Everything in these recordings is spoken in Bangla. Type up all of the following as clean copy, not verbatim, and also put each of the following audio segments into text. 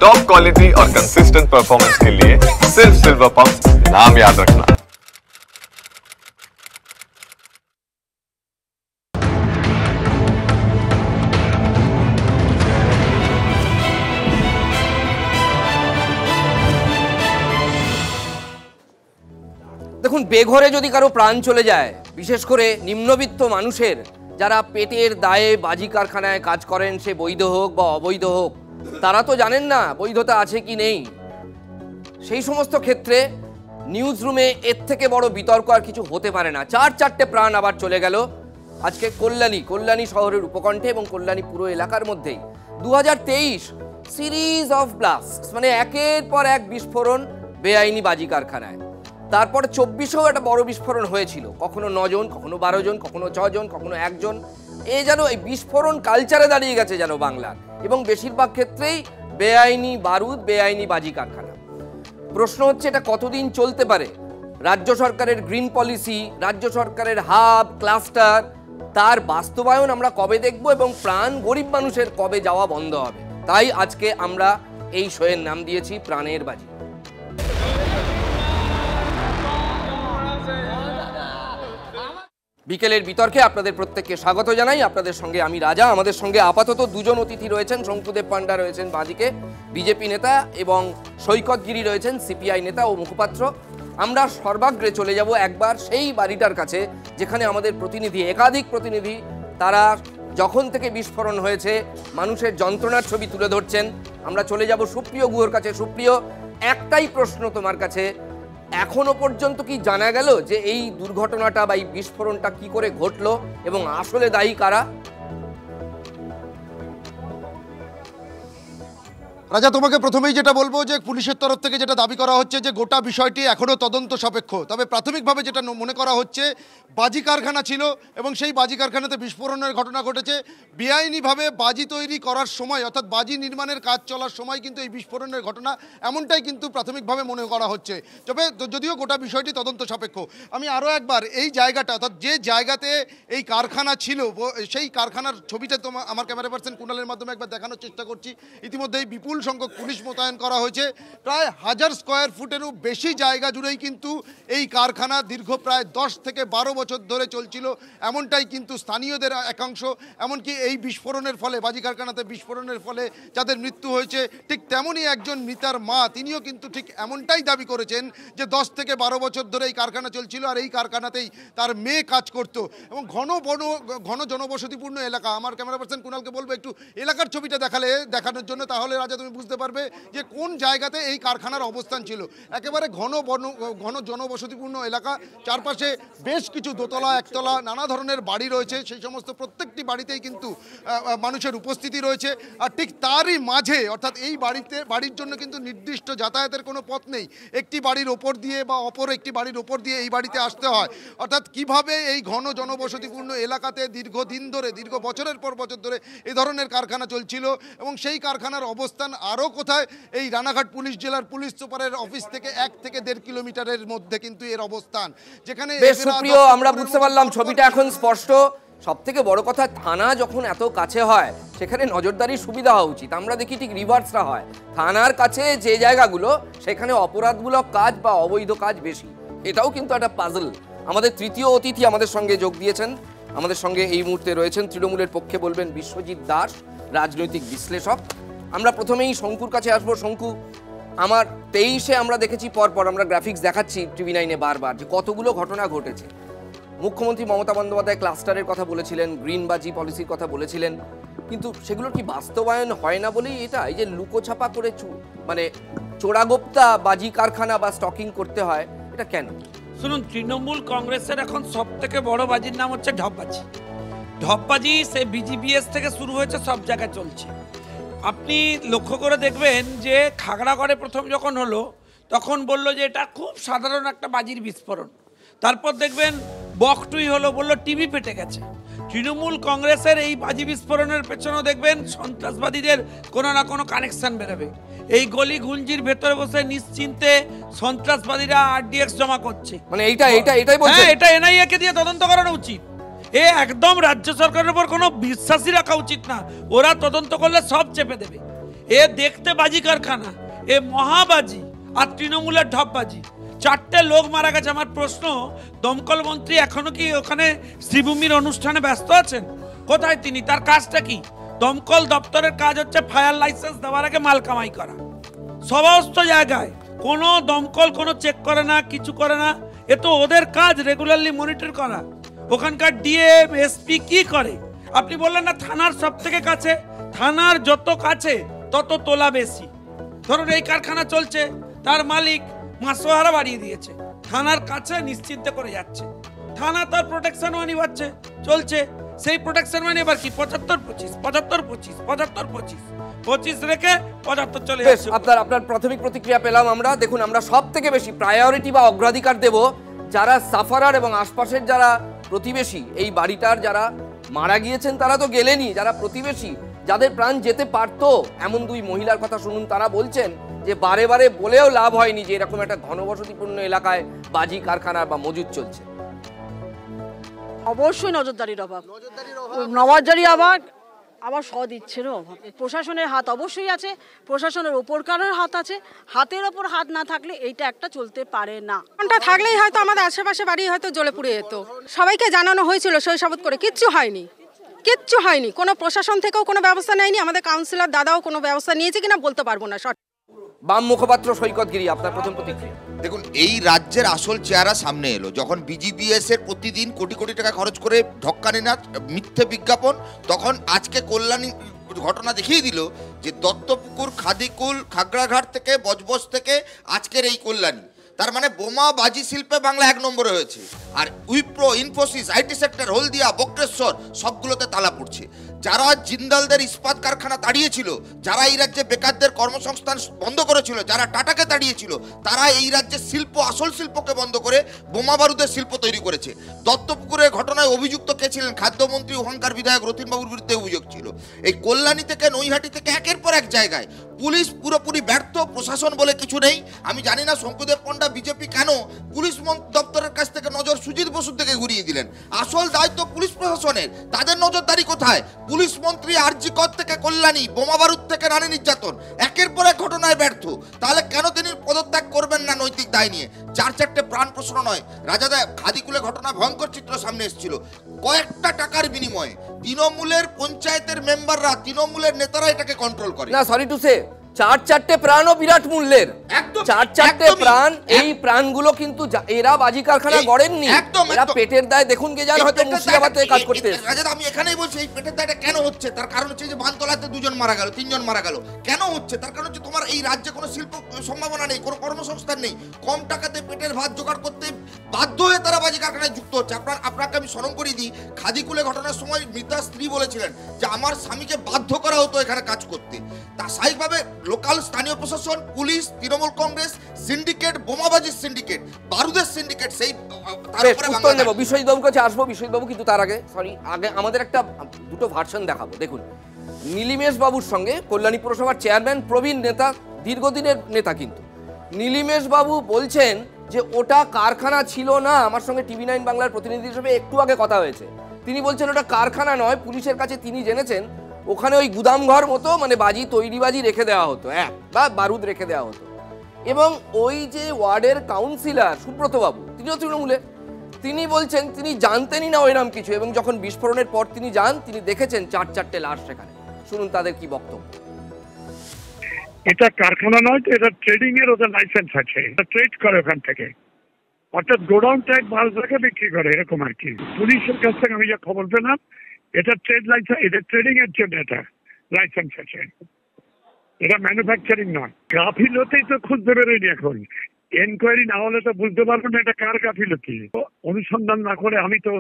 टॉप क्वालिटी और कंसिस्टेंट परफॉर्मेंस के लिए सिर्फ सिल्वर पंप नाम याद रखना। দেখুন, বেঘরে যদি কারো প্রাণ চলে যায়, বিশেষ করে নিম্নবিত্ত মানুষের যারা পেটের দায়ে বাজি কারখানায় কাজ করেন, সে বৈধ হোক বা অবৈধ হোক, তারা তো জানেন না বৈধতা আছে কি নেই। সেই সমস্ত ক্ষেত্রে নিউজ রুমে এর থেকে বড় বিতর্ক আর কিছু হতে পারে না। চারটে প্রাণ আবার চলে গেল আজকে কল্যাণী শহরের উপকণ্ঠে এবং কল্যাণী পুরো এলাকার মধ্যেই। 2023 সিরিজ অফ ব্লাস্ট, মানে একের পর এক বিস্ফোরণ বেআইনি বাজি কারখানায়। তারপর 24-এও একটা বড় বিস্ফোরণ হয়েছিল, কখনো 9 জন, কখনো 12 জন, কখনো 6 জন, কখনো 1 জন। যেন এই বিস্ফোরণ কালচারে দাঁড়িয়ে গেছে যেন বাংলার, এবং বেশিরভাগ ক্ষেত্রেই বেআইনি বারুদ, বেআইনি বাজি কারখানা। প্রশ্ন হচ্ছে এটা কতদিন চলতে পারে? রাজ্য সরকারের গ্রিন পলিসি, রাজ্য সরকারের হাব ক্লাস্টার, তার বাস্তবায়ন আমরা কবে দেখব এবং প্রাণ গরিব মানুষের কবে যাওয়া বন্ধ হবে? তাই আজকে আমরা এই শোয়ের নাম দিয়েছি প্রাণের বাজি। বিকেলের বিতর্কে আপনাদের প্রত্যেককে স্বাগত জানাই। আপনাদের সঙ্গে আমি রাজা। আমাদের সঙ্গে আপাতত দুজন অতিথি রয়েছেন। শঙ্কুদেব পান্ডা রয়েছেন বাঁদিকে, বিজেপি নেতা, এবং সৈকত গিরি রয়েছেন সিপিআই নেতা ও মুখপাত্র। আমরা সর্বাগ্রে চলে যাব একবার সেই বাড়িটার কাছে যেখানে আমাদের প্রতিনিধি, একাধিক প্রতিনিধি, তারা যখন থেকে বিস্ফোরণ হয়েছে মানুষের যন্ত্রণার ছবি তুলে ধরছেন। আমরা চলে যাব সুপ্রিয় গুহর কাছে। সুপ্রিয়, একটাই প্রশ্ন তোমার কাছে, এখনো পর্যন্ত কি জানা গেল যে এই দুর্ঘটনাটা বা এই বিস্ফোরণটা কি করে ঘটলো এবং আসলে দায়ী কারা? রাজা, তোমাকে প্রথমেই যেটা বলবো যে পুলিশের তরফ থেকে যেটা দাবি করা হচ্ছে যে গোটা বিষয়টি এখনও তদন্ত সাপেক্ষ। তবে প্রাথমিকভাবে যেটা মনে করা হচ্ছে, বাজি কারখানা ছিল এবং সেই বাজি কারখানাতে বিস্ফোরণের ঘটনা ঘটেছে। বেআইনিভাবে বাজি তৈরি করার সময়, অর্থাৎ বাজি নির্মাণের কাজ চলার সময় কিন্তু এই বিস্ফোরণের ঘটনা, এমনটাই কিন্তু প্রাথমিকভাবে মনে করা হচ্ছে। তবে যদিও গোটা বিষয়টি তদন্ত সাপেক্ষ। আমি আরও একবার এই জায়গাটা, অর্থাৎ যে জায়গাতে এই কারখানা ছিল, সেই কারখানার ছবিটা আমার ক্যামেরা পার্সন কুণালের মাধ্যমে একবার দেখানোর চেষ্টা করছি। ইতিমধ্যেই বিপুল সংখ্যক পুলিশ মোতায়েন করা হয়েছে। প্রায় 1000 স্কোয়ার ফুটেরও বেশি জায়গা জুড়েই কিন্তু এই কারখানা দীর্ঘ প্রায় 10 থেকে 12 বছর ধরে চলছিল, এমনটাই কিন্তু স্থানীয়দের একাংশ। এমনকি এই বিস্ফোরণের ফলে, বাজি কারখানাতে বিস্ফোরণের ফলে যাদের মৃত্যু হয়েছে, ঠিক তেমনই একজন মৃতার মা, তিনিও কিন্তু ঠিক এমনটাই দাবি করেছেন যে 10 থেকে 12 বছর ধরে এই কারখানা চলছিল আর এই কারখানাতেই তার মেয়ে কাজ করত। এবং ঘন জনবসতিপূর্ণ এলাকা। আমার ক্যামেরা পার্সন কুণালকে বলবো একটু এলাকার ছবিটা দেখানোর জন্য, তাহলে রাজা তুমি বুঝতে পারবে যে কোন জায়গাতে এই কারখানার অবস্থান ছিল। একেবারে ঘন জনবসতিপূর্ণ এলাকা, চারপাশে বেশ কিছু দোতলা, একতলা, নানা ধরনের বাড়ি রয়েছে। সেই সমস্ত প্রত্যেকটি বাড়িতেই কিন্তু মানুষের উপস্থিতি রয়েছে। আর ঠিক তারই মাঝে, অর্থাৎ এই বাড়ির জন্য কিন্তু নির্দিষ্ট যাতায়াতের কোনো পথ নেই। একটি বাড়ির ওপর দিয়ে বা অপর একটি বাড়ির ওপর দিয়ে এই বাড়িতে আসতে হয়। অর্থাৎ কিভাবে এই ঘন জনবসতিপূর্ণ এলাকাতে দীর্ঘদিন ধরে, দীর্ঘ বছরের পর বছর ধরে এই ধরনের কারখানা চলছিল এবং সেই কারখানার অবস্থান আরও কোথায়, এই রানাঘাট পুলিশ জেলার পুলিশ সুপারের অফিস থেকে 1 থেকে 1.5 কিলোমিটারের মধ্যে কিন্তু এর অবস্থান। যেখানে আমরা বুঝতে পারলাম ছবিটা এখন স্পষ্ট। সব থেকে বড় কথা, থানা যখন এত কাছে হয় সেখানে নজরদারির সুবিধা হওয়া উচিত। আমরা দেখি ঠিক রিভার্সটা হয়। থানার কাছে যে জায়গাগুলো, সেখানে অপরাধমূলক কাজ বা অবৈধ কাজ বেশি। এটাও কিন্তু একটা পাজল। আমাদের তৃতীয় অতিথি আমাদের সঙ্গে যোগ দিয়েছেন। আমাদের সঙ্গে এই মুহূর্তে রয়েছেন, তৃণমূলের পক্ষে বলবেন বিশ্বজিৎ দাস, রাজনৈতিক বিশ্লেষক। আমরা প্রথমেই শঙ্কুর কাছে আসবো। শঙ্কু, আমার 23-এ আমরা দেখেছি পরপর, আমরা গ্রাফিক্স দেখাচ্ছি TV9-এ বারবার, যে কতগুলো ঘটনা ঘটেছে। মুখ্যমন্ত্রী মমতা বন্দ্যোপাধ্যায় ক্লাস্টারের কথা বলেছিলেন, গ্রিন বাজি পলিসির কথা বলেছিলেন, কিন্তু সেগুলোর কি বাস্তবায়ন হয় না বলেই এটা, এই যে লুকোছাপা করে মানে চোরাগোপ্তা বাজি কারখানা বা স্টকিং করতে হয়, এটা কেন? শুনুন, তৃণমূল কংগ্রেসের এখন সব থেকে বড় বাজির নাম হচ্ছে ঢপবাজি। ঢপবাজি সে বিজিবিএস থেকে শুরু হয়েছে, সব জায়গায় চলছে। আপনি লক্ষ্য করে দেখবেন যে খাগড়াগড়ে প্রথম যখন হলো তখন বলল যে এটা খুব সাধারণ একটা বাজির বিস্ফোরণ। তারপর দেখবেন বকটুই হলো, বললো টিভি পেটে গেছে। তৃণমূল কংগ্রেসের এই বাজি বিস্ফোরণের পেছনেও দেখবেন সন্ত্রাসবাদীদের কোনো না কোনো কানেকশন বেরোবে। এই গলি গুঞ্জির ভেতরে বসে নিশ্চিন্তে সন্ত্রাসবাদীরা RDX জমা করছে। মানে এটাই বলছে, এটা NIA কে দিয়ে তদন্ত করানো উচিত। একদম রাজ্য সরকারের উপর কোনো বিশ্বাসই রাখা উচিত না। ওরা তদন্ত করলে সব চেপে দেবে। এ দেখতে বাজি কারখানা, এ মহাবাজি, আর তৃণমূলের ঢপবাজি। 4টে লোক মারা গেছে। আমার প্রশ্ন, দমকল মন্ত্রী এখনো কি ওখানে শ্রীভূমির অনুষ্ঠানে ব্যস্ত আছেন? কোথায় তিনি? তার কাজটা কি? দমকল দপ্তরের কাজ হচ্ছে ফায়ার লাইসেন্স দেওয়ার আগে মাল কামাই করা। সমস্ত জায়গায় কোনো দমকল কোনো চেক করে না, কিছু করে না। এ তো ওদের কাজ রেগুলারলি মনিটর করা। ওখানকার ডিএম এসপি কি করে? আপনি বললেন না থানার সব থেকে কাছে, থানার যত কাছে তত তোলা বেশি। ধরুন এই কারখানা চলছে, তার মালিক মাসোহারা বাড়িয়ে দিয়েছে, থানার কাছে নিশ্চিন্তে করে যাচ্ছে, থানা তার প্রোটেকশন মানি পাচ্ছে, চলছে। সেই প্রোটেকশন মানি এবার কি 75-25, 75-25, 75-25, 25 রেখে 75 চলে যাচ্ছে। আপনার প্রাথমিক প্রতিক্রিয়া পেলাম আমরা। দেখুন, আমরা সব থেকে বেশি প্রায়োরিটি বা অগ্রাধিকার দেব যারা সাফারার এবং আশপাশের যারা প্রতিবেশী, এই বাড়িটার যারা মারা গিয়েছেন তারা তো গেলেনই, যারা প্রতিবেশী, যাদের প্রাণ যেতে পারতো এমন 2 মহিলার কথা শুনুন। তারা বলছেন যে বারে বারে বলেও লাভ হয়নি যে এরকম একটা ঘনবসতিপূর্ণ এলাকায় বাজি কারখানা বা মজুদ চলছে। অবশ্যই নজরদারির অভাব, নজরদারি আবার সদ ইচ্ছেরও অভাব। প্রশাসনের হাত অবশ্যই আছে, প্রশাসনের ওপর কারোর হাত আছে। হাতের ওপর হাত না থাকলে এইটা একটা চলতে পারে না। ঘন্টা থাকলেই হয়তো আমাদের আশেপাশে বাড়ি হয়তো জ্বলে পুড়ে যেত। সবাইকে জানানো হয়েছিল শৈশবত করে, কিচ্ছু হয়নি। কোনো প্রশাসন থেকেও কোনো ব্যবস্থা নেয়নি। আমাদের কাউন্সিলর দাদাও কোনো ব্যবস্থা নিয়েছে কিনা বলতে পারবো না। বাম মুখপাত্র সৈকত গিরি, আপনার প্রথম প্রতিক্রিয়া। দেখুন, এই রাজ্যের আসল চেহারা সামনে এলো যখন বিজিবিএস এর প্রতিদিন কোটি কোটি টাকা খরচ করে ঢক্কানি না মিথ্যে বিজ্ঞাপন, তখন আজকে কল্যাণী ঘটনা দেখিয়ে দিল যে দত্তপুকুর, খাদিকুল, খাগড়াঘাট থেকে, বজবজ থেকে আজকের এই কল্যাণী। তার মানে বোমা বাজি শিল্পে বাংলা 1 নম্বরে হয়েছে। আর উইপ্রো, ইনফোসিস, আইটি সেক্টর, হলদিয়া, বক্রেশ্বর সবগুলোতে তালা পড়ছে। যারা জিন্দালদের ইস্পাত কারখানা তাড়িয়েছিল, যারা এই রাজ্যে বেকারদের কর্মসংস্থান বন্ধ করেছিল, যারা টাটাকে তাড়িয়েছিল, তারা এই রাজ্যে শিল্প, আসল শিল্পকে বন্ধ করে বোমা বারুদের শিল্প তৈরি করেছে। দত্তপুকুরের ঘটনায় অভিযুক্ত কে ছিলেন? খাদ্যমন্ত্রী ওখানকার বিধায়ক রতিনবাবুর বিরুদ্ধে অভিযোগ ছিল। এই কল্যাণী থেকে, নৈহাটি থেকে একের পর এক জায়গায় পুলিশ পুরোপুরি ব্যর্থ, প্রশাসন বলে কিছু নেই। আমি জানি না শঙ্কুদেব পণ্ডা বিজেপি কেন পুলিশ দপ্তরের কাছ থেকে নজর সুজিত বসুর থেকে ঘুরিয়ে দিলেন। আসল দায়িত্ব পুলিশ প্রশাসনের, তাদের নজরদারি কোথায়? পুলিশ মন্ত্রী আরজি কর থেকে কল্যাণী, বোমা বারুদ থেকে নারী নির্যাতন, একের পর এক ঘটনায় ব্যর্থ। তাহলে কেন তিনি পদত্যাগ করবেন না নৈতিক দায় নিয়ে? 4-4টে প্রাণ প্রশ্ন নয়। রাজাদা, খাদিকুলে ঘটনা ভয়ঙ্কর চিত্র সামনে এসেছিল। কয়েকটা টাকার বিনিময়ে তৃণমূলের পঞ্চায়েতের মেম্বাররা, তৃণমূলের নেতারা এটাকে কন্ট্রোল করে। না, সরি টু সে, 4-4টে প্রাণও বিরাট মূল্যের। 4-4টে প্রাণ, এই প্রাণগুলো কিন্তু এরা বাজি কারখানা গড়েননি, এরা পেটের দায়। দেখুন কে জানে হয়তো মুর্শিদাবাদে কাজ করতে। রাজা, আমি এখানেই বলছি এই পেটের দায়টা কেন হচ্ছে, তার কারণ হচ্ছে যে বানতলাতে 2 জন মারা গেল, 3 জন মারা গেল। কেন হচ্ছে? তার কারণ হচ্ছে তোমার এই রাজ্যে কোনো শিল্প সম্ভাবনা নেই, কোনো কর্মসংস্থান নেই। কম টাকাতে পেটের ভাত জোগাড় করতে বাধ্য হয়ে তারা বাজি কারখানায় যুক্ত হচ্ছে। আপনাকে আমি স্মরণ করিয়ে দিই, খাদিকুলে ঘটনার সময় মৃতা স্ত্রী বলেছিলেন যে আমার স্বামীকে বাধ্য করা হতো এখানে কাজ করতে। তা স্বাভাবিকভাবে লোকাল স্থানীয় প্রশাসন, পুলিশ, তৃণমূল কংগ্রেস, সিন্ডিকেট, বোমাবাজির সিন্ডিকেট, বারুদের সিন্ডিকেট, সেই উত্তর নেব। বিশ্বজিৎবাবুর কাছে আসবো। বিশ্বজিৎবাবু, কিন্তু তার আগে আগে আমাদের একটা দুটো ভার্সন দেখাবো। দেখুন, নীলিমেশ বাবুর সঙ্গে কল্যাণী পুরসভার চেয়ারম্যান, প্রবীণ নেতা, দীর্ঘদিনের নেতা, কিন্তু নীলিমেশ বাবু বলছেন যে ওটা কারখানা ছিল না। আমার সঙ্গে TV9 বাংলার প্রতিনিধি হিসেবে একটু আগে কথা হয়েছে। তিনি বলছেন ওটা কারখানা নয়। পুলিশের কাছে তিনি জেনেছেন ওখানে ওই গুদামঘর মতো, মানে বাজি, তৈরি বাজি রেখে দেওয়া হতো, বা বারুদ রেখে দেওয়া হতো। এবং ওই যে ওয়ার্ডের কাউন্সিলর সুব্রত বাবু, তিনিও তৃণমূলের, তিনি বলছেন তিনি জানতেনই না ওইরকম কিছু। এবং যখন বিস্ফোরণের পর তিনি যান, তিনি দেখেছেন 4-4টে লাশ সেখানে। শুনুন তাদের কি বক্তব্য। এটা কারখানা নয় তো, এটা ট্রেডিং এর ওদের লাইসেন্স আছে, এটা ট্রেড করে ওখান থেকে, অর্থাৎ গোডাউন ট্যাগ মাল রেখে বিক্রি করে, এরকম আর কি। পুলিশের কাছ থেকে আমি যা খবর পেলাম, এটা ট্রেড লাইসেন্স, এটা ট্রেডিং এর জন্য এটা লাইসেন্স আছে, এটা ম্যানুফ্যাকচারিং নয়। গাফিলতিই তো খুঁজতে বেরোয়নি এখন। এনকোয়ারি না হলে তো বুঝতে পারবো না এটা কার গাফিলতি। অনুসন্ধান না করে আমি তো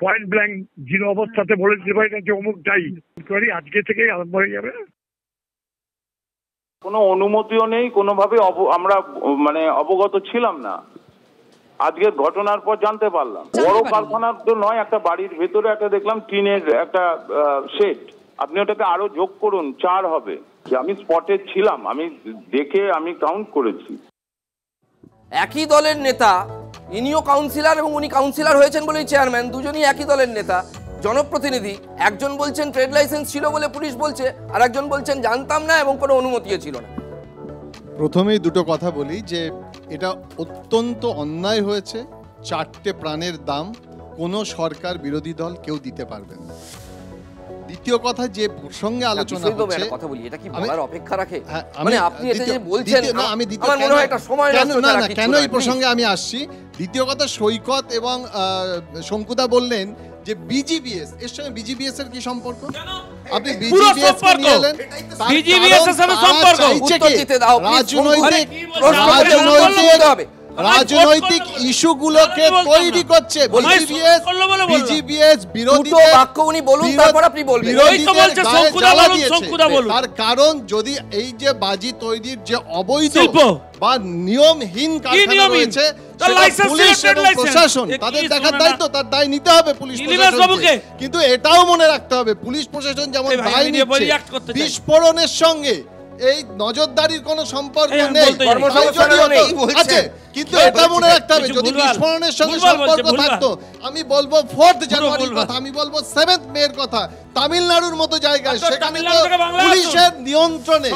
পয়েন্ট ব্ল্যাঙ্ক জিরো অবস্থাতে বলে দিতে পারি না যে অমুক দায়ী। এনকোয়ারি আজকে থেকেই আরম্ভ হয়ে যাবে। কোনো অনুমতিও নেই, কোনোভাবে আমরা মানে অবগত ছিলাম না। আজকের ঘটনার পর জানতে পারলাম। বড় কারখানার তো নয়, একটা বাড়ির ভেতরে একটা দেখলাম টিনের একটা শেড। আপনি ওটাকে আরো যোগ করুন, 4 হবে। আমি স্পটে ছিলাম, আমি দেখে আমি কাউন্ট করেছি। একই দলের নেতা, ইনিও কাউন্সিলর এবং উনি কাউন্সিলর হয়েছেন বলেই চেয়ারম্যান, দুজনই একই দলের নেতা। জনপ্রতিনিধি, একজন বলছেন ট্রেড লাইসেন্স ছিল বলে পুলিশ বলছে, আর একজন বলছেন জানতাম না এবং কোনো অনুমতিও ছিল না। প্রথমেই দুটো কথা বলি যে এটা অত্যন্ত অন্যায় হয়েছে। 4টে প্রাণের দাম কোনো সরকার বিরোধী দল কেউ দিতে পারবে না। দ্বিতীয় কথা যে প্রসঙ্গে আলোচনা হচ্ছে, কথা বলি, এটা কি বলার অপেক্ষা রাখে? মানে আপনি এটা যে বলছেন, আমি আমার মনে হয় এটা সময় না কেন এই প্রসঙ্গে আমি আসছি। দ্বিতীয় কথা, সৈকত এবং শঙ্কুদা বললেন যে বিজিবিএস, এর সঙ্গে বিজিবিএস এর কি সম্পর্ক? আপনি বিজিবিএস কে নিয়ে এলেন, বিজিবিএস এর সাথে সম্পর্ক উত্তর দিতে দাও। রাজনৈতিক ইস্যুগুলোকে তৈরি করছে বিজিবিএস বিরোধীদের বাক্য উনি বলুন, তারপর আপনি বলবেন। তার কারণ যদি এই যে বাজি তৈরির যে অবৈধ বা নিয়মহীন কারখানা রয়েছে, পুলিশ এবং প্রশাসন তাদের দেখার দায়িত্ব, তার দায় নিতে হবে পুলিশ প্রশাসনকে। কিন্তু এটাও মনে রাখতে হবে পুলিশ প্রশাসন যেমন দায় নিচ্ছে, বিস্ফোরণের সঙ্গে এই নজরদারির কোনো সম্পর্ক নেই, আছে। কিন্তু এটা মনে রাখতে হবে যদি বিস্ফোরণের সঙ্গে সম্পর্ক থাকতো, আমি বলবো 4 জানুয়ারির কথা, আমি বলবো 7 মের কথা, তামিলনাড়ুর মতো জায়গায় সেখানে তো পুলিশের নিয়ন্ত্রণে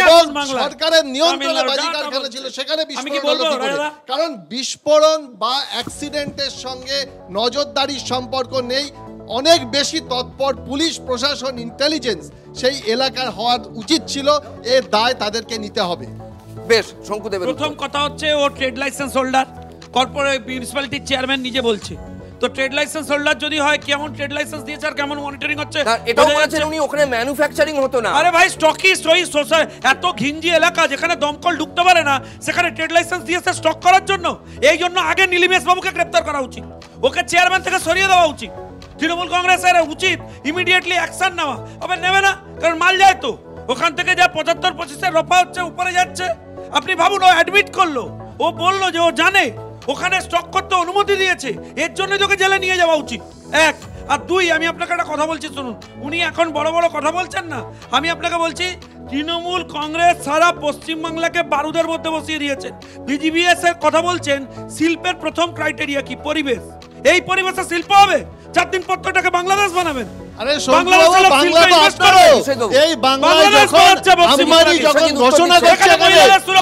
এবং সরকারের নিয়ন্ত্রণে বাজি কারখানা ছিল, সেখানে বিস্ফোরণ হলো কি করে? কারণ বিস্ফোরণ বা অ্যাক্সিডেন্টের সঙ্গে নজরদারির সম্পর্ক নেই। অনেক বেশি তৎপর পুলিশ প্রশাসন, ইন্টেলিজেন্স সেই এলাকার হওয়া উচিত ছিল, এর দায় তাদেরকে নিতে হবে। বেশ, শঙ্কুদেব, প্রথম কথা হচ্ছে ও ট্রেড লাইসেন্স হোল্ডার, কর্পোরেট মিউনিসিপ্যালিটির চেয়ারম্যান নিজে বলছে। তো ট্রেড লাইসেন্স হোল্ডার যদি হয়, কেমন ট্রেড লাইসেন্স দিয়েছে আর কেমন মনিটরিং হচ্ছে? এটাও বলেছেন উনি ওখানে ম্যানুফ্যাকচারিং হতো না। আরে ভাই, স্টকিস্ট ওই এত ঘিঞ্জি এলাকা যেখানে দমকল ঢুকতে পারে না, সেখানে ট্রেড লাইসেন্স দিয়েছে স্টক করার জন্য। এই জন্য আগে নীলিমেশ বাবুকে গ্রেফতার করা উচিত, ওকে চেয়ারম্যান থেকে সরিয়ে দেওয়া উচিত। তৃণমূল কংগ্রেসের উচিত ইমিডিয়েটলি অ্যাকশন নেওয়া। আবার নেবে না, কারণ মাল যায় তো ওখান থেকে, যা 75-25 রফা হচ্ছে, উপরে যাচ্ছে। আপনি ভাবুন, ও অ্যাডমিট করলো, ও বললো যে ও জানে ওখানে স্টক করতে অনুমতি দিয়েছে, এর জন্য তোকে জেলে নিয়ে যাওয়া উচিত। 1 আর 2, আমি আপনাকে একটা কথা বলছি শুনুন। উনি এখন বড় বড় কথা বলছেন না, আমি আপনাকে বলছি তৃণমূল কংগ্রেস সারা পশ্চিমবাংলাকে বারুদের মধ্যে বসিয়ে দিয়েছেন। বিজিবিএস এর কথা বলছেন, শিল্পের প্রথম ক্রাইটেরিয়া কি? পরিবেশ। এই পরিবেশে শিল্প হবে? 4 দিন পর টাকা বাংলাদেশ বানাবেন। আরে বাংলা তো আপনারও, এই বাংলায় যখন আম্বানি যখন ঘোষণা করছে,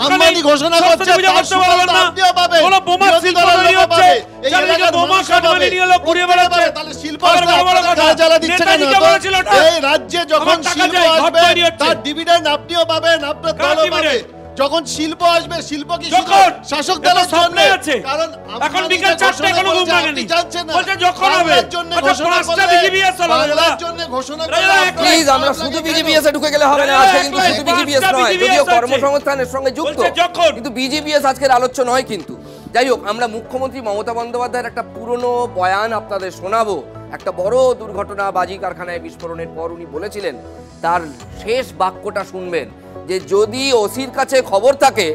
আম্বানি ঘোষণা করছে, তার সুবিধা আপনিও পাবেন, বলো বোমা শিল্প তৈরি হচ্ছে, চারিদিকে বোমা কাটমানি নিয়ে লোক ঘুরে বেড়াচ্ছে, তাহলে শিল্প কাজ জ্বালা দিচ্ছে কেন? এই রাজ্যে যখন শিল্প আসবে, তার ডিভিডেন্ড আপনিও পাবেন, আপনার দলও পাবে। যখন শিল্প আসবে, শিল্প কি শুধু শাসক দলের জন্য? কারণ এখন বিকেল 4টা কোনো ঘুম ভাঙেনি, বলছে যখন হবে বাংলার জন্য ঘোষণা করলে প্লিজ, আমরা শুধু বিজিবিএস এ ঢুকে গেলে হবে না। আজকে কিন্তু শুধু বিজিবিএস নয়, যদিও কর্মসংস্থানের সঙ্গে যুক্ত, কিন্তু বিজিবিএস আজকের আলোচ্য নয়। কিন্তু যাই হোক, আমরা মুখ্যমন্ত্রী মমতা বন্দ্যোপাধ্যায়ের একটা পুরনো বয়ান আপনাদের শোনাবো। একটা বড় দুর্ঘটনা, বাজি কারখানায় বিস্ফোরণের পর উনি বলেছিলেন, তার শেষ বাক্যটা শুনবেন, যে যদি ওসির কাছে খবর থাকে,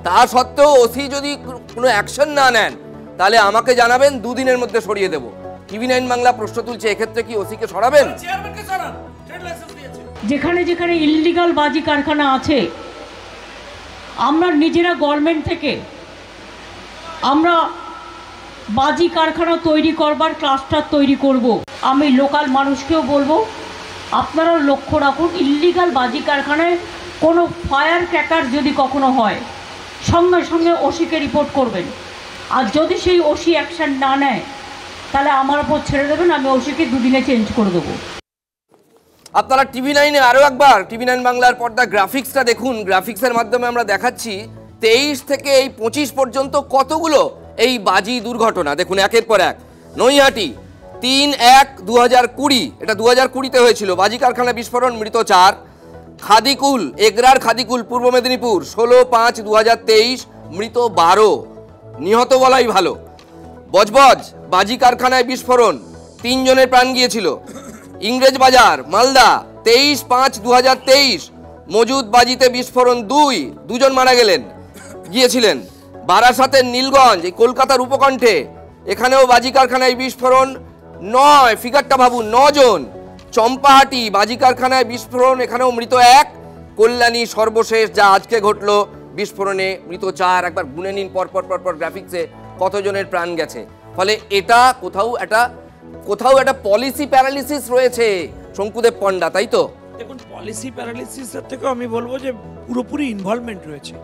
তা সত্ত্বেও ওসি যদি কোনো অ্যাকশন না নেন, তাহলে আমাকে জানাবেন, 2 দিনের মধ্যে সরিয়ে দেব। TV9 বাংলা প্রশ্ন তুলছে, এক্ষেত্রে কি ওসিকে সরাবেন? যেখানে যেখানে ইললিগাল বাজি কারখানা আছে, আমরা নিজেরা গভর্নমেন্ট থেকে আমরা বাজি কারখানা তৈরি করবার ক্লাস্টার তৈরি করব। আমি লোকাল মানুষকেও বলবো, আপনারা লক্ষ্য রাখুন, ইললিগাল বাজি কারখানায় কোনো ফায়ার ক্র্যাকার যদি কখনো হয়, সঙ্গে সঙ্গে ওসিকে রিপোর্ট করবেন। আর যদি সেই ওসি অ্যাকশন না নেয়, তাহলে আমার ওপর ছেড়ে দেবেন, আমি ওসিকে 2 দিনে চেঞ্জ করে দেবো। আপনারা TV9-এ আরও একবার TV9 বাংলার পর্দা গ্রাফিক্সটা দেখুন। গ্রাফিক্সের মাধ্যমে আমরা দেখাচ্ছি 23 থেকে এই 25 পর্যন্ত কতগুলো এই বাজি দুর্ঘটনা। দেখুন একের পর এক। নৈহাটি 3/1/2020, এটা 2020-তে হয়েছিল, বাজি কারখানা বিস্ফোরণ, মৃত 4। খাদিকুল, এগরার খাদিকুল, পূর্ব মেদিনীপুর, 16/5/2023, মৃত 12, নিহত বলাই ভালো। বজবজ বাজি কারখানায় বিস্ফোরণ, 3 জনের প্রাণ গিয়েছিল। ইংরেজ বাজার, মালদা, 23/5/2023, মজুদ বাজিতে বিস্ফোরণ, 2 জন মারা গিয়েছিলেন। বারাসাতের নীলগঞ্জ, এই কলকাতার উপকণ্ঠে, এখানেও বাজি কারখানায় বিস্ফোরণ, 9, ফিগারটা ভাবুন, 9 জন। চম্পাহাটি বাজি কারখানায় বিস্ফোরণ, এখানেও মৃত 1। কল্যাণী সর্বশেষ, যা আজকে ঘটলো, বিস্ফোরণে মৃত 4। একবার গুনে নিন পরপর গ্রাফিক্সে কতজনের প্রাণ গেছে। ফলে এটা কোথাও একটা কোথাও একটা পলিসি প্যারালিসিস রয়েছে শঙ্কুদেব পণ্ডা, তাই তো? দেখুন, পলিসি প্যারালিসিসের থেকেও আমি বলবো যে পুরোপুরি ইনভলভমেন্ট রয়েছে।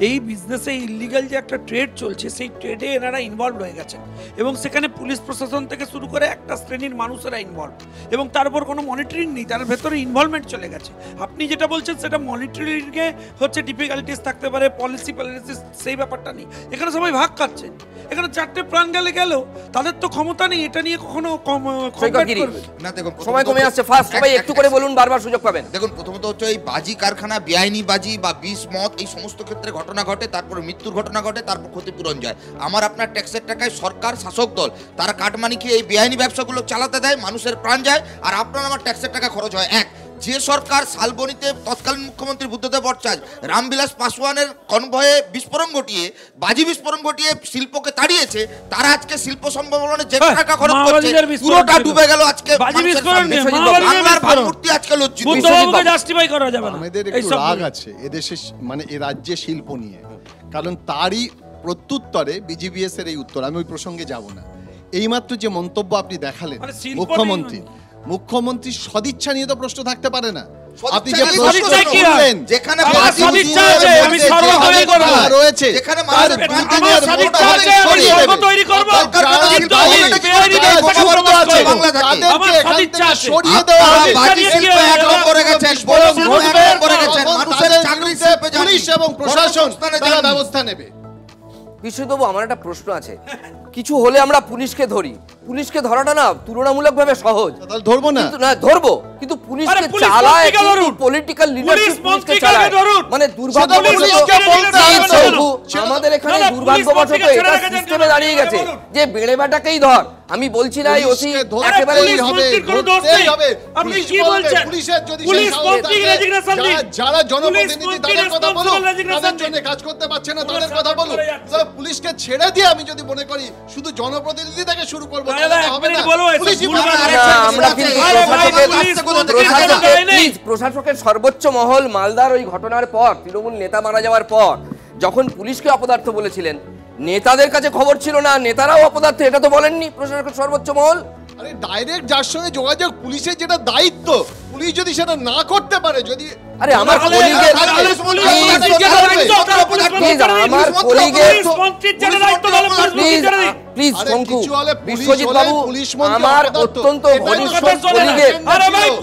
এই বিজনেসে ইলিগাল যে একটা ট্রেড চলছে, সেই ট্রেডে এনারা ইনভলভ হয়ে গেছে এবং সেখানে পুলিশ প্রশাসন থেকে শুরু করে একটা শ্রেণীর মানুষেরা ইনভলভ, এবং তারপর কোনো মনিটরিং নেই, তার ভেতরে ইনভলভমেন্ট চলে গেছে। আপনি যেটা বলছেন সেটা মনিটরিংয়ে হচ্ছে ডিফিকাল্টিস থাকতে পারে, পলিসি প্যারালিসিস সেই ব্যাপারটা নেই। এখানে সবাই ভাগ খাচ্ছে, এখানে 4টে প্রাণ গেল, তাদের তো ক্ষমতা নেই এটা নিয়ে কখনো না। দেখুন, সময় কমে আসছে, ফার্স্ট সবাই একটু করে বলুন, বারবার সুযোগ পাবেন। দেখুন, প্রথমত হচ্ছে এই বাজি কারখানা, বেআইনি বাজি বা বিষ মদ, এই সমস্ত ক্ষেত্রে ঘটনা ঘটে, তারপর মৃত্যুর ঘটনা ঘটে, তারপর ক্ষতিপূরণ যায়। আমার আপনার ট্যাক্সের টাকায় সরকার, শাসক দল তারা কাটমানি খেয়ে এই বেআইনি ব্যবসাগুলো চালাতে দেয়, মানুষের প্রাণ যায়, আর আপনার আমার ট্যাক্সের টাকা খরচ হয়। যে সরকার শালবনীতে তৎকালীন মুখ্যমন্ত্রী বুদ্ধদেব ভট্টাচার্য রামবিলাস পাসওয়ানের কনভয়ে বিস্ফোরণ ঘটিয়ে, বাজি বিস্ফোরণ ঘটিয়ে শিল্পকে তাড়িয়েছে, তারা আজকে শিল্প সম্মেলনে যে টাকা খরচ করছে পুরোটা ডুবে গেল। আজকে বাংলার ভাবমূর্তি আজকে লজ্জিত। আমাদের একটু রাগ আছে এদেশে, মানে এই রাজ্যে শিল্প নিয়ে, কারণ তারই প্রত্যুত্তরে বিজিবিএস এর এই উত্তর। আমি ওই প্রসঙ্গে যাব না। এইমাত্র যে মন্তব্য আপনি দেখালেন মুখ্যমন্ত্রী সদিচ্ছা নিয়ে তো প্রশ্ন থাকতে পারে না। আপনি যে প্রশ্ন করলেন যেখানে সদিচ্ছা আছে, আমি সর্বভাবে করব রয়েছে, যেখানে মানুষের প্রাণের সদিচ্ছা আছে, আমি সর্ব তৈরি করব, কিন্তু আমি বেআইনি ব্যবসা করব আছে তাদেরকে সদিচ্ছা সরিয়ে দেওয়া হবে। বাজি শিল্প এক নম্বরে গেছেন, বড় এক নম্বরে গেছেন, মানুষের চাকরি শিল্পে পুলিশ এবং প্রশাসন তারা ব্যবস্থা নেবে। বিশ্বজিৎবাবু, আমার একটা প্রশ্ন আছে। কিছু হলে আমরা পুলিশকে ধরি, পুলিশকে ধরাটা না তুলনামূলকভাবে সহজ। ধরবো না, না ধরবো, কিন্তু পুলিশকে চালায় পলিটিক্যাল লিডারশিপ পুলিশকে চালায়, মানে আমাদের এখানে দুর্ভাগ্যবশত এটা সিস্টেমে দাঁড়িয়ে গেছে যে বেড়ে বেটাকেই ধর। আমি বলছি না এই ওসি একেবারে আপনি কি বলছেন, পুলিশের যদি যারা জনপ্রতিনিধি তাদের কথা বলো, তাদের জন্য কাজ করতে পারছে না তাদের কথা বলো। পুলিশকে ছেড়ে দিয়ে আমি যদি মনে করি শুধু জনপ্রতিনিধি থেকে শুরু করবো, প্রশাসকের সর্বোচ্চ মহল মালদার ওই ঘটনার পর, তৃণমূল নেতা মারা যাওয়ার পর যখন পুলিশকে অপদার্থ বলেছিলেন, নেতাদের কাছে খবর ছিল না নেতারাও অপদার্থ, এটা তো বলেননি প্রশাসকের সর্বোচ্চ মহল। আরে ডাইরেক্ট যার সঙ্গে যোগাযোগ, পুলিশের যেটা দায়িত্ব, পুলিশ যদি সেটা না করতে পারে, যদি আরে আমার কলিগের প্লিজ শঙ্কু, বিশ্বজিৎ বাবু আমার অত্যন্ত ঘনিষ্ঠ কলিগের,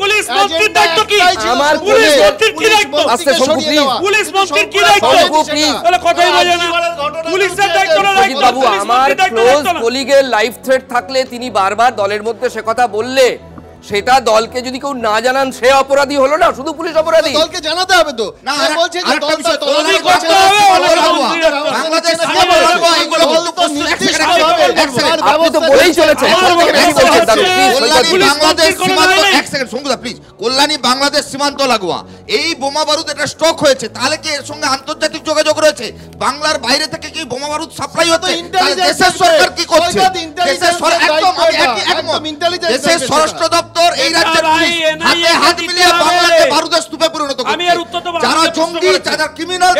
পুলিশ মন্ত্রীর দায়িত্ব কি? আমার পুলিশ মন্ত্রীর কি দায়িত্ব? আস্তে শঙ্কু প্লিজ, পুলিশ মন্ত্রীর কি দায়িত্ব? শঙ্কু প্লিজ, তাহলে কথাই বলে না। পুলিশের দায়িত্ব না, বিশ্বজিৎ বাবু আমার ক্লোজ কলিগের লাইফ থ্রেট থাকলে তিনি বারবার দলের মধ্যে সে কথা বললে সেটা দলকে যদি কেউ না জানান সে অপরাধী হলো না, শুধু পুলিশ অপরাধী। দলকে জানাতে হবে তো। না বলছে যে দল তদন্ত করতে হবে, বাংলাদেশ আপনি তো বলেই চলেছেন বাংলাদেশ সীমান্ত, এক সেকেন্ড শঙ্কুদা প্লিজ, কল্যাণী বাংলাদেশ সীমান্ত লাগোয়া এই বোমা বারুদ এটা স্টক হয়েছে, তাহলে কি এর সঙ্গে আন্তর্জাতিক যোগাযোগ রয়েছে? বাংলার বাইরে থেকে কি বোমা বারুদ সাপ্লাই হচ্ছে? দেশের সরকার কি করছে? দেশের দেশের স্বরাষ্ট্র দপ্তর এই রাজ্যের পুলিশ হাতে হাত মিলিয়ে বাংলাকে বারুদের স্তূপে পরিণত করছে। যারা জঙ্গি, যারা ক্রিমিনাল,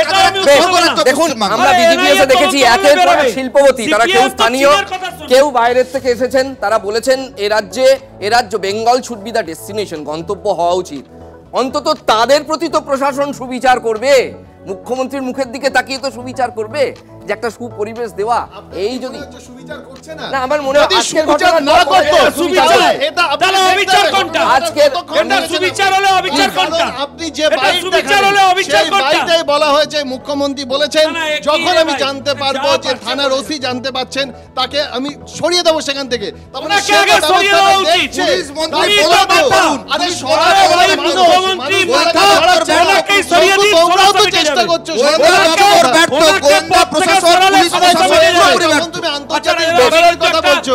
দেখুন আমরা বিজিবিএসে দেখেছি একের পর এক শিল্পপতি, তারা কেউ স্থানীয় কেউ বাইরের থেকে এসেছেন, তারা বলেছেন এ রাজ্য Bengal should be the destination, গন্তব্য হওয়া উচিত। অন্তত তাদের প্রতি তো প্রশাসন সুবিচার করবে, মুখ্যমন্ত্রীর মুখের দিকে তাকিয়ে তো সুবিচার করবে, যে একটা সুপরিবেশ দেওয়া। এই যদি সুবিচার করছে না, না আমার মনে হয় আজকের ঘটনা না করতে সুবিচার, এটা তাহলে অবিচার কোনটা? আজকের কোনটা সুবিচার হলো, অবিচার কোনটা? আপনি যে সুবিচার হলো, অবিচার কোনটা? সেইটাই বলা হয়েছে, মুখ্যমন্ত্রী বলেছেন যখন আমি জানতে পারবো যে থানার ওসি জানতে পারছেন তাকে আমি সরিয়ে দেব সেখান থেকে। তাহলে আগে সরিয়ে দেওয়া উচিত। পুলিশ মন্ত্রী বলুন, আরে সরাসরি মুখ্যমন্ত্রী মাথা জনকে সরিয়ে দিন, তোমরাও তো চেষ্টা করছো। গোয়েন্দা প্রশাসন, পুলিশ প্রশাসন, তুমি আন্তর্জাতিক ব্যাপারের কথা বলছো,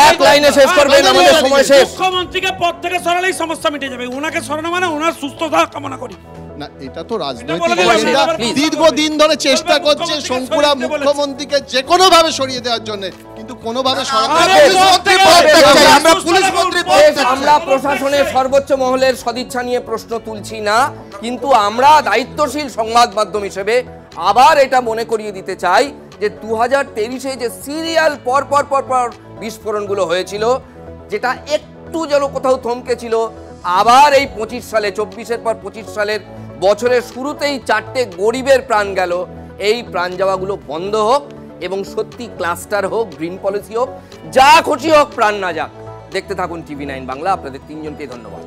এক লাইনে শেষ করবেন, আমাদের সময় শেষ। মুখ্যমন্ত্রীকে পদ থেকে সরালেই সমস্যা মিটে যাবে, ওনাকে সরানো মানে ওনার সুস্থতা কামনা করি না। এটা তো রাজনৈতিক দীর্ঘদিন ধরে চেষ্টা করছে শঙ্কুরা মুখ্যমন্ত্রীকে যে কোনো ভাবে সরিয়ে দেওয়ার জন্য, কিন্তু কোনোভাবে আমরা প্রশাসনের সর্বোচ্চ মহলের সদিচ্ছা নিয়ে প্রশ্ন তুলছি না, কিন্তু আমরা দায়িত্বশীল সংবাদ মাধ্যম হিসেবে আবার এটা মনে করিয়ে দিতে চাই যে 2023-এ যে সিরিয়াল পর বিস্ফোরণগুলো হয়েছিল যেটা একটু যেন কোথাও থমকে ছিল, আবার এই 25 সালে 24-এর পর 25 সালের বছরের শুরুতেই 4টে গরিবের প্রাণ গেল। এই প্রাণ যাওয়াগুলো বন্ধ হোক এবং সত্যি ক্লাস্টার হোক, গ্রিন পলিসি হোক, যা খুশি হোক, প্রাণ না যাক। দেখতে থাকুন TV9 বাংলা। আপনাদের তিনজনকে ধন্যবাদ।